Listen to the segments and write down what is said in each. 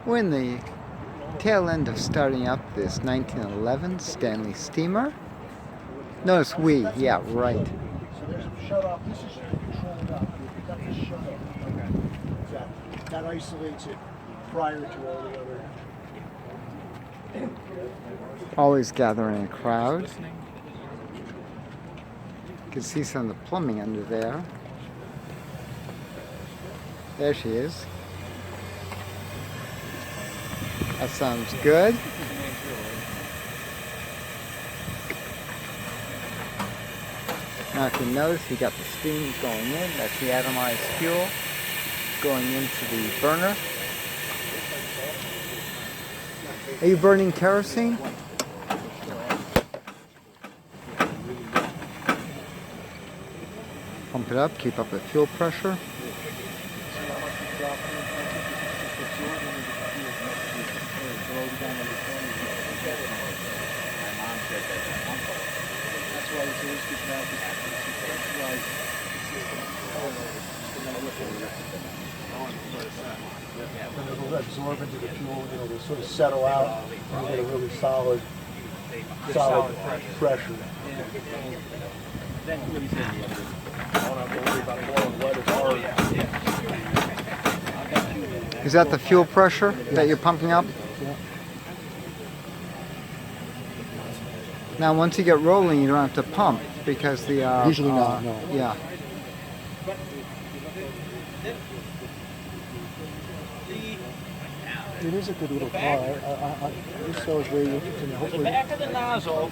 We're in the tail end of starting up this 1911 Stanley steamer. Notice we, yeah, right. So there's a shut off. This is controlled up. That's a shut off. That isolates it prior to all the other. Always gathering a crowd. You can see some of the plumbing under there. There she is. That sounds good. Now if you notice, you got the steam going in. That's the atomized fuel going into the burner. Are you burning kerosene? Pump it up, keep up the fuel pressure. Then it'll absorb into the fuel, they'll sort of settle out and get a really solid pressure. Is that the fuel pressure that you're pumping up? Yeah. Now once you get rolling, you don't have to pump because the... Usually not, no. Yeah. It is a good little car. This shows where you can hopefully. The back of the nozzle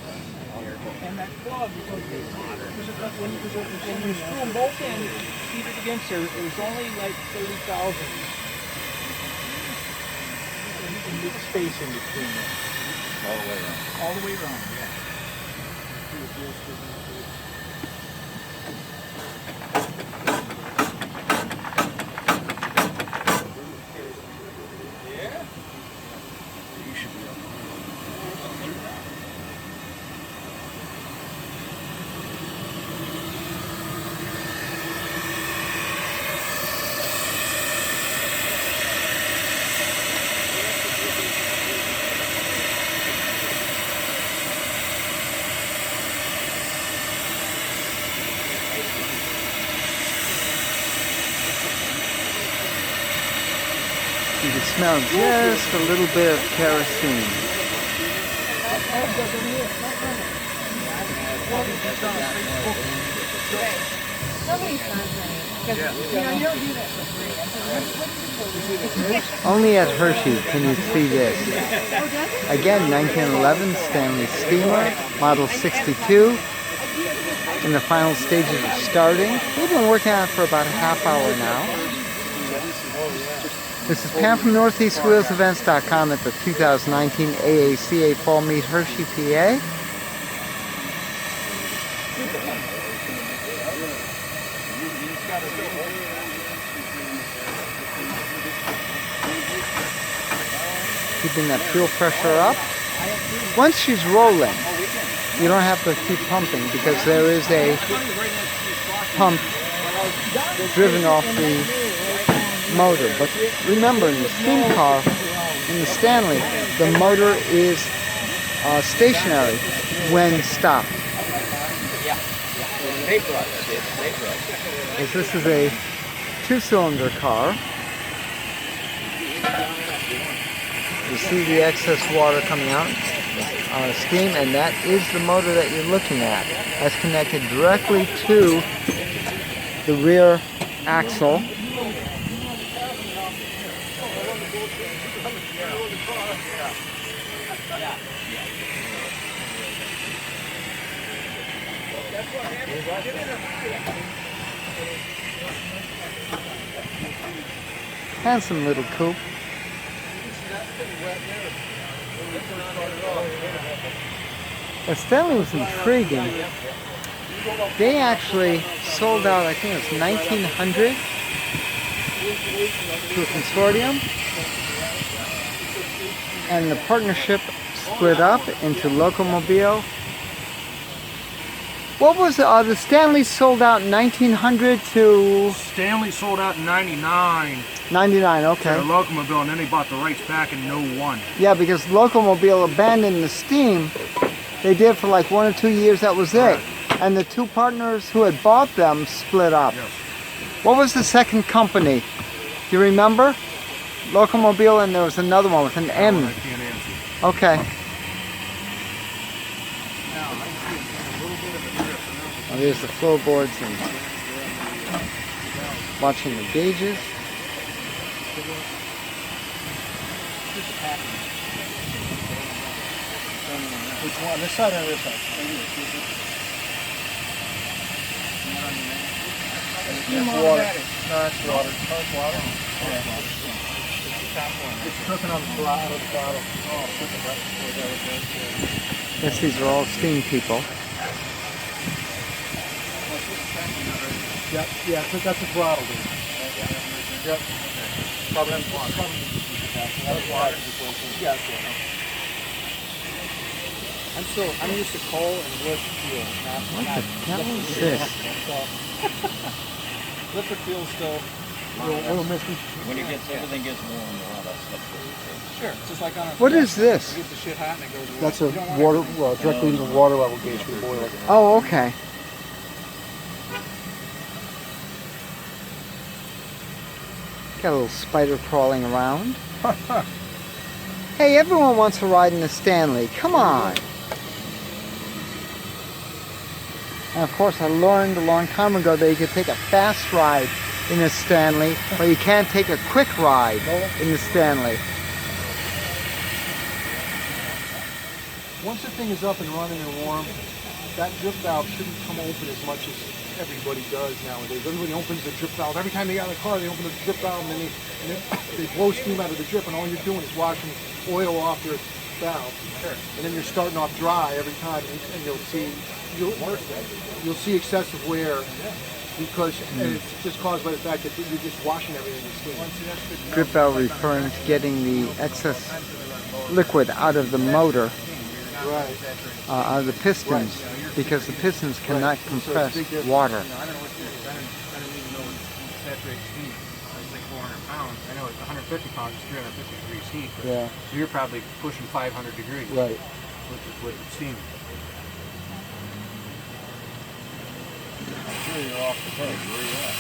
and that plug, when you screw them both in, keep it against there, it was only like 30,000 in the space in between them. All the way around. All the way around, yeah. You can smell just a little bit of kerosene. Only at Hershey can you see this. Again, 1911 Stanley steamer, model 62. In the final stages of starting. We've been working on it for about a half hour now. This is Pam from NortheastWheelsEvents.com at the 2019 AACA Fall Meet, Hershey, PA. Keeping that fuel pressure up. Once she's rolling, you don't have to keep pumping because there is a pump driven off the motor. But remember, in the steam car, in the Stanley, the motor is stationary when stopped. As this is a two-cylinder car, you see the excess water coming out, steam, and that is the motor that you're looking at. That's connected directly to the rear axle. Handsome little coupe. Stanley was intriguing. They actually sold out, I think it was 1,900 to a consortium. And the partnership split up into Locomobile What was the Stanley sold out in 1900 to Stanley sold out in 99 99? to Okay. the Locomobile, and then they bought the rights back in 01. Yeah, because Locomobile abandoned the steam. They did for like 1 or 2 years. That was it. Right. And the two partners who had bought them split up. Yes. What was the second company? Do you remember? Locomobile, and there was another one with an I M. can't answer. Okay. Well, there's the floorboards and watching the gauges. Which one? This side or this side? It's water. No, it's water. Oh, it's water? It's cooking on the bottom. Oh, cooking right before that. Yes, these are all steam people. Yep, yeah, I think that's a throttle, dude. Yep. Probably that's water. That's water. Yeah, that's water. I'm used to coal and wood fuel. What the hell is this? Liquid fuel still. Little misty. When everything gets warm, all that stuff goes. Sure, it's just like on a. What is this? You get the shit hot and it goes away. That's a You don't want water, it- directly into the water level gauge for the boiler. Oh, okay. Got a little spider crawling around. Hey, everyone wants to ride in a Stanley. Come on. And of course, I learned a long time ago that you could take a fast ride in a Stanley, but you can't take a quick ride in the Stanley. Once the thing is up and running and warm, that drip valve shouldn't come open as much as everybody does nowadays. Everybody opens the drip valve. Every time they get out of the car, they open the drip valve and then they blow steam out of the drip, and all you're doing is washing oil off your valve. Sure. And then you're starting off dry every time, and you'll see excessive wear because and it's just caused by the fact that you're just washing everything with steam. Drip valve referring to getting the excess liquid out of the motor, Right. out of the pistons, because the pistons cannot compress water. I don't know what it is. I don't even know what saturated steam is. It's like 400 pounds. I know it's 150 pounds, it's 350 degrees heat. But Yeah. So you're probably pushing 500 degrees Right. with the steam. Sure, you're off the peg. Where you at?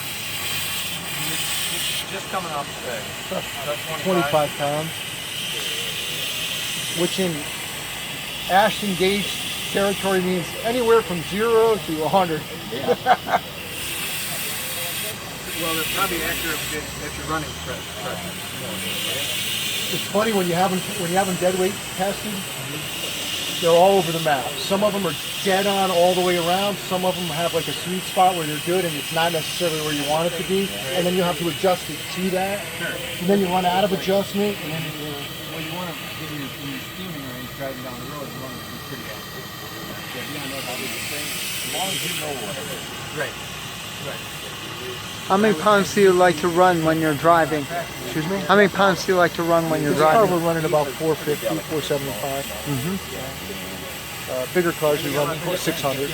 Just coming off the bed. About 25 pounds, which in Ashton gauge territory means anywhere from 0 to 100. Well, they're probably accurate at your running pressure. It's funny when you have them dead weight tested, they're all over the map. Some of them are dead on all the way around. Some of them have like a sweet spot where they're good and it's not necessarily where you want it to be, and then you have to adjust it to that. And then you run out of adjustment, and then Well, you want to get in your steaming range driving down the road, you want it to be pretty accurate. Yeah, you don't know how big the thing. As long as you know what it is. Right. Right. How many pounds do you like to run when you're driving? excuse me. How many pounds do you like to run when you're This car driving? we're running about 450, 475. Bigger cars we run 600.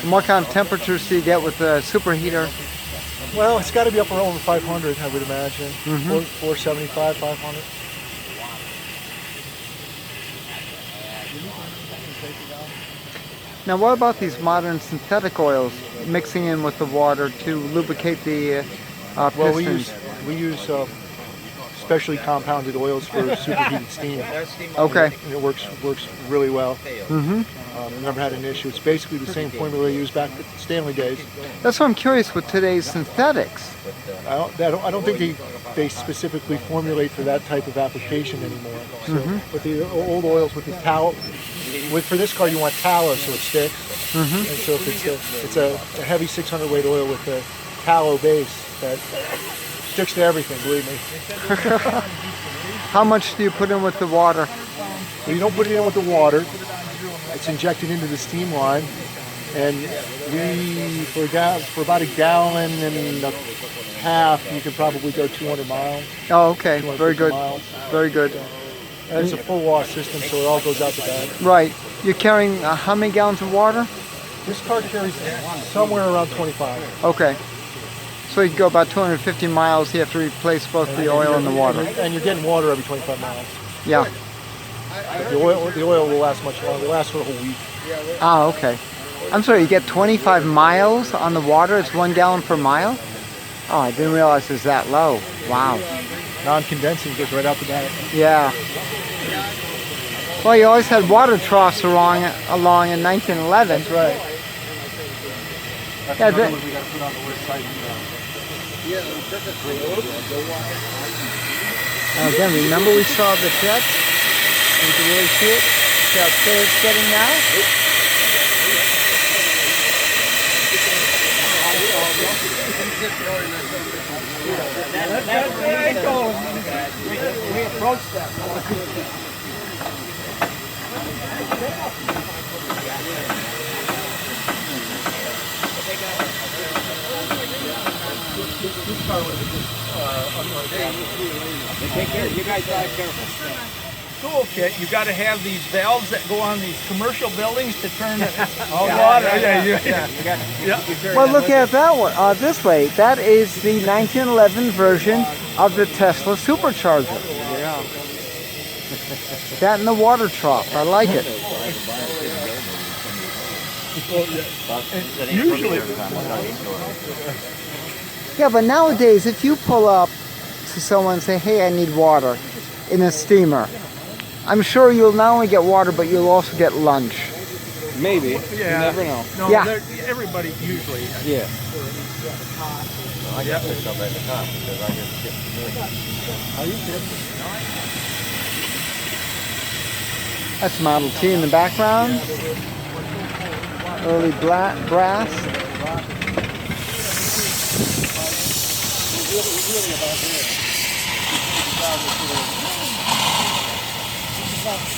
And what kind of temperatures do you get with the superheater? Well, it's got to be up around 500, I would imagine. 475, 500. Now, what about these modern synthetic oils mixing in with the water to lubricate the pistons? Well, we use specially compounded oils for superheated steam. Okay. And it works really well. Never had an issue. It's basically the same formula they used back at the Stanley days. That's what I'm curious with today's synthetics. I don't think they specifically formulate for that type of application anymore. So, but the old oils with the tallow, for this car you want tallow so it sticks. And so if it's a heavy 600 weight oil with a tallow base that sticks to everything, believe me. How much do you put in with the water? Well, you don't put it in with the water. It's injected into the steam line, and for about a gallon and a half, you can probably go 200 miles. Oh, okay. 250 Very good. miles. Very good. And it's a full wash system, so it all goes out the back. Right. You're carrying how many gallons of water? This car carries somewhere around 25. Okay. So you go about 250 miles, you have to replace both the oil and the water. And you're getting water every 25 miles. Yeah. The oil will last much longer. It'll last for a whole week. Ah, okay. I'm sorry, you get 25 miles on the water? It's 1 gallon per mile? Oh, I didn't realize it's that low. Wow. Non-condensing goes right out the back. Yeah. Well, you always had water troughs along in 1911. That's right. That's Yeah, another one we got to put on the list. Now again, remember we saw the jets? You can really see it? See how clear it's getting now? That's where I go. We approached that. Take care. You guys drive careful. Toolkit, you got to have these valves that go on these commercial buildings to turn all water. Well, look at that one. This way, that is the 1911 version of the Tesla supercharger. Yeah. That and the water trough. I like it. Usually. Yeah, but nowadays, if you pull up to someone and say, hey, I need water in a steamer, I'm sure you'll not only get water, but you'll also get lunch. Maybe. Yeah. You never know. No, Yeah. everybody usually. Yeah. I got picked up at the top because I get shipped to me. That's Model T in the background. Early brass.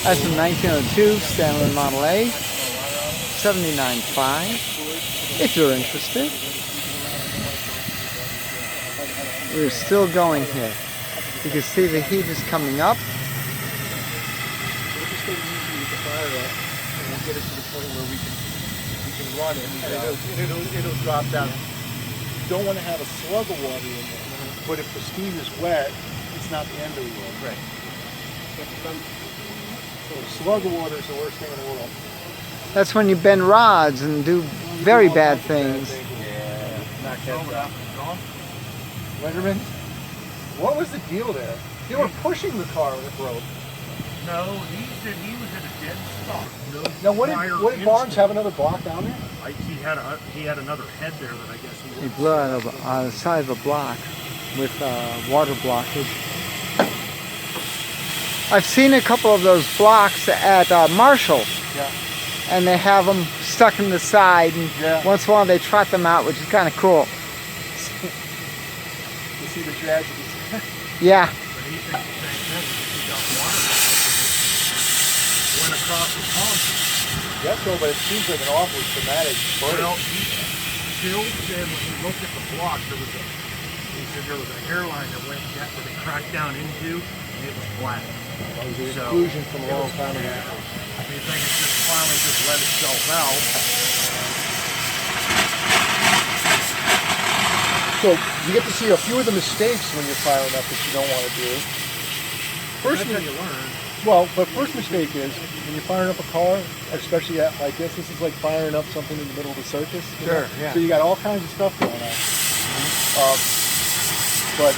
That's a 1902 Stanley Model A, 79.5, if you're interested. We're still going here. You can see the heat is coming up. We're just going to use the fire up and we'll get it to the point where we can run it and it'll drop down. You don't want to have a slug of water in there, but if the steam is wet, it's not the end of the world. Right. So a slug of water is the worst thing in the world. That's when you bend rods and do very bad things. Yeah. Knock that down. Letterman, what was the deal there? They were pushing the car when it broke. No, he said he was in a dead stop. No Now, what prior did Barnes incident. have another block down there? He had another head there that I guess he He was. blew out on the side of a block with water blockage. I've seen a couple of those blocks at Marshall, Yeah. and they have them stuck in the side, and Yeah. once in a while they trot them out, which is kind of cool. You see the tragedies. Yeah. But he thinks the same thing. He got water out and it went across the pump. Yes, so, but it seems like an awfully traumatic burden. Well, Bill said when he looked at the block, he said there was a hairline that went that where they cracked down into, and it was black. It was an So, exclusion from a long time ago. You think it's just finally just let itself out. So you get to see a few of the mistakes when you're firing up that you don't want to do. That's how you learn. Well, but first mistake is when you're firing up a car, especially like this. This is like firing up something in the middle of a circus. you know? Sure, yeah. So you got all kinds of stuff going on. But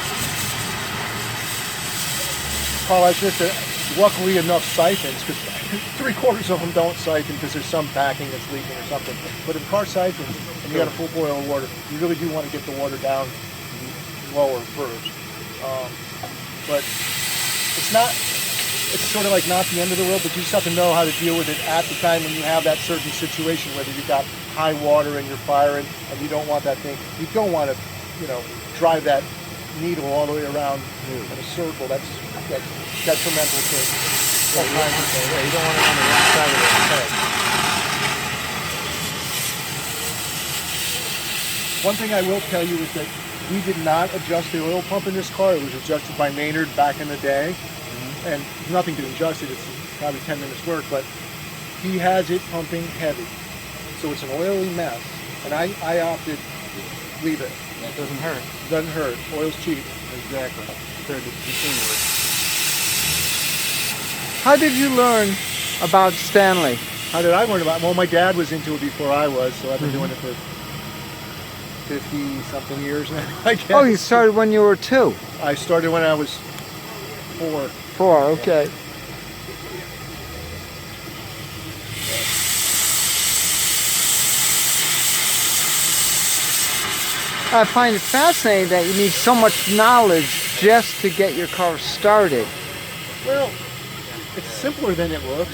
car like this, luckily enough siphons, because 3/4 of them don't siphon because there's some packing that's leaking or something. But if car siphons and you got a full boil of water, you really do want to get the water down lower first. But it's not. It's sort of like not the end of the world, but you just have to know how to deal with it at the time when you have that certain situation, whether you've got high water and you're firing and you don't want that thing. You don't want to, drive that needle all the way around in a circle. That's detrimental to all kinds of things. You don't want it on the wrong side of the head. One thing I will tell you is that we did not adjust the oil pump in this car. It was adjusted by Maynard back in the day. And nothing to adjust it, it's probably 10 minutes work, but he has it pumping heavy. so it's an oily mess. And I opted leave it. That doesn't hurt. Doesn't hurt. Oil's cheap. Exactly. Compared to consumer. How did you learn about Stanley? How did I learn about it? Well, my dad was into it before I was, so I've been doing it for 50-something years now, I guess. Oh, you started when you were 2? I started when I was 4. 4, okay. I find it fascinating that you need so much knowledge just to get your car started. Well, it's simpler than it looks.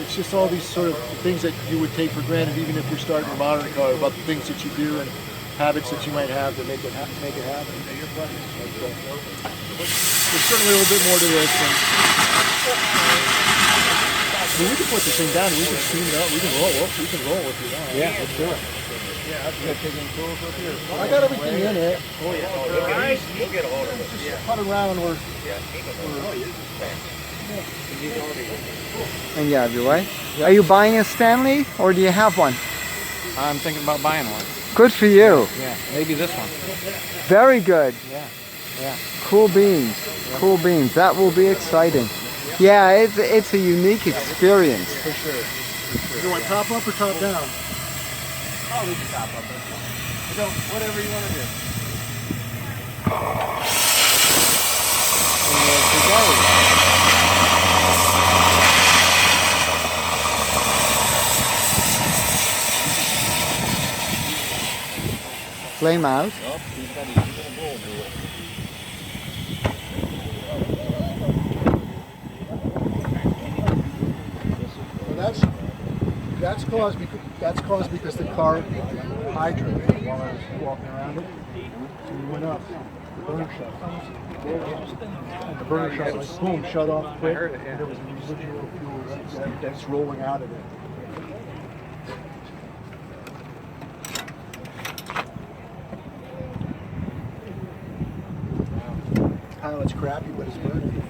It's just all these sort of things that you would take for granted, even if you're starting a modern car, about the things that you do and habits that you might have to make it happen. There's certainly a little bit more to this. We can put this thing down and we can steam it up. We can roll if you want. Yeah, let's do it. I got everything in it. Oh, yeah. Guys, we'll get a hold of it. Just cut around where. And you have your way. Are you buying a Stanley or do you have one? I'm thinking about buying one. Good for you. Yeah, maybe this one. Very good. Yeah, yeah. Cool beans. Cool beans. That will be exciting. Yeah, it's a unique experience. For sure. You want top up or top down? I'll leave the top up. Whatever you want to do. And there she goes. Flame out. Well, that's caused because the car hydrated while I was walking around it. So we went up. The burner shut. And the burner shut, like boom, shut off quick. And there was residual fuel that's rolling out of it. Pilot's crappy, but it's burning.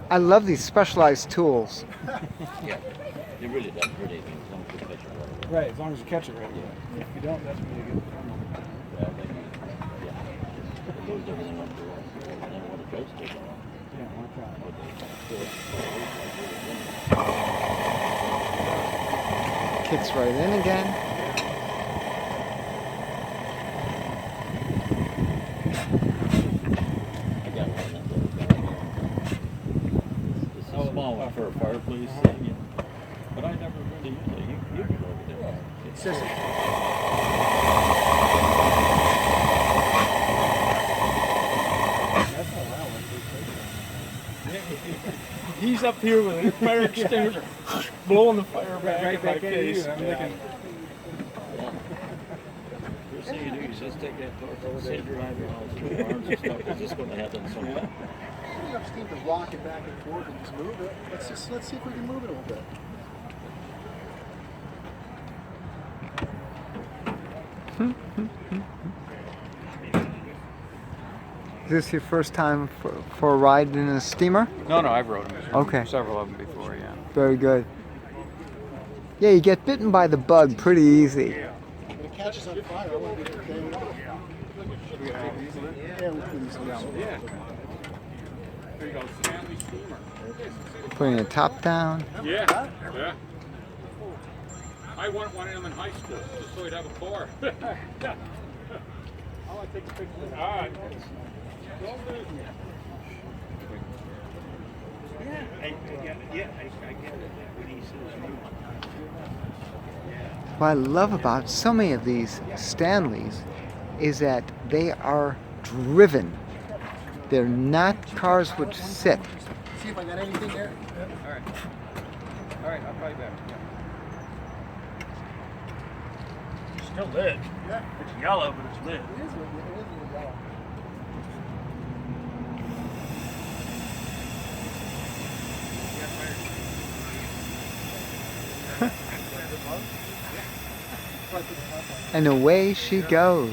I love these specialized tools. Yeah, it really does. Really, as long as you catch it right. Right, as long as you catch it right. Yeah. If you don't, that's when you get the problem. Well, maybe, yeah. It goes everything up to and then when it does take it off. Yeah, watch out. Kicks right in again. Small one for a fireplace thing, but I never really used it. You can go over there. It says He's up here with a fire extinguisher, blowing the fire back at my face. I'm looking. First thing you do is just take that torch and set your eyebrows and your arms and stuff. It's just going to happen sometime. We have steam to rock it back and forth and just move it. Let's see if we can move it a little bit. Is this your first time for a ride in a steamer? No, I've rode them. Okay. Several of them before, yeah. Very good. Yeah, you get bitten by the bug pretty easy. When it catches on fire, I want to get it okay. Yeah, we'll put these down. Yeah. There you go, Stanley steamer. Putting the top down. Yeah, yeah. I wanted one of them in high school, just so he'd have a car. I want to take a picture. All right. Don't lose me. I get it. When he says What I love about so many of these Stanleys is that they are driven. They're not cars which sit. See if I got anything there. All right, I'll call you back. it's still lit. Yeah. It's yellow, but it's lit. It is a little yellow. And away she goes.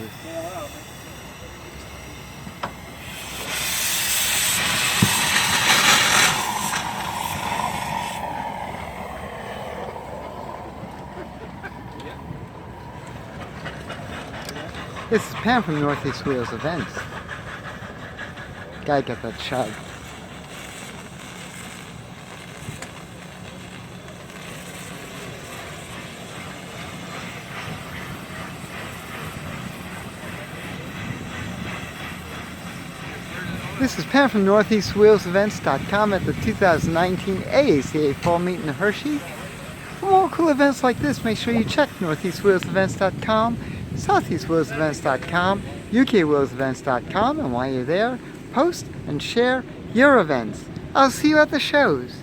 This is Pam from Northeast Wheels Events. Gotta get that chug. This is Pam from NortheastWheelsEvents.com at the 2019 AACA Fall Meet in Hershey. For more cool events like this, make sure you check NortheastWheelsEvents.com, SoutheastWheelsEvents.com, UKWheelsEvents.com, and while you're there, post and share your events. I'll see you at the shows.